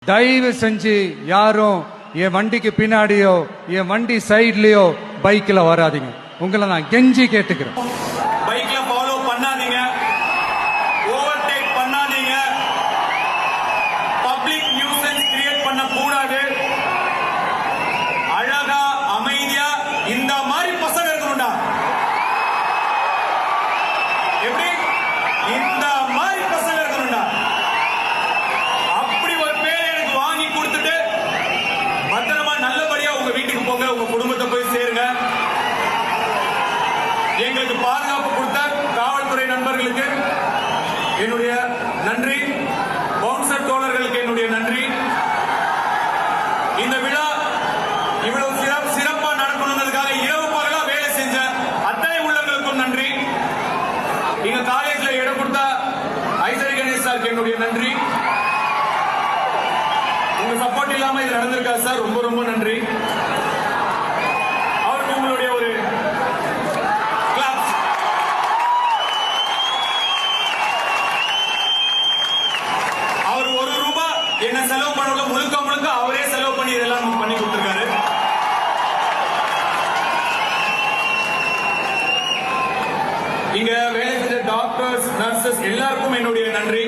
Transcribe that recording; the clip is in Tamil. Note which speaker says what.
Speaker 1: தயவு செஞ்சு யாரும் என் வண்டிக்கு பின்னாடியோ என் வண்டி சைட்லயோ பைக்ல வராதீங்க. உங்களை நான் கெஞ்சி கேட்டுக்கிறேன்.
Speaker 2: பைக்ல ஃபாலோ பண்ணாதீங்க, ஓவர்டேக் பண்ணாதீங்க, பப்ளிக் நியூசன்ஸ் கிரியேட் பண்ண கூடாது. அழகா அமைதியா இந்த மாதிரி பசங்க இருக்கணும்டா. எப்படி இந்த மாதிரி பசங்க இருக்கணும்டா. அப்படி ஒரு பேர் எனக்கு வாங்கி கொடுத்துட்டு பத்திரமா நல்லபடியா உங்க வீட்டுக்கு போங்க, உங்க குடும்பத்தை போய் சேருங்க. எங்களுக்கு பாதுகாப்பு கொடுத்த காவல்துறை நண்பர்களுக்கு என்னுடைய நன்றி, பவுன்சர் தோழர்களுக்கு என்னுடைய நன்றி. இந்த விழா இவ்வளவு சிறப்பா நடக்கணுங்கிறதுக்காக இரவு பகலா வேலை செஞ்ச அத்தனை உள்ளங்களுக்கும் நன்றி. எங்க காலேஜ்ல இடம் கொடுத்த ஐசரி கணேஷ் சாருக்கு என்னுடைய நன்றி. உங்க சப்போர்ட் இல்லாம இது நடந்திருக்காது சார், ரொம்ப ரொம்ப நன்றி. அவருக்கு உங்களுடைய ஒரு அவர் ₹1 என்ன செலவு பண்ணல, முழுக்க முழுக்க அவரே செலவு பண்ணி இதெல்லாம் பண்ணி கொடுத்திருக்காரு. இங்க வேலை செஞ்ச டாக்டர்ஸ், நர்சஸ் எல்லாருக்கும் என்னுடைய நன்றி.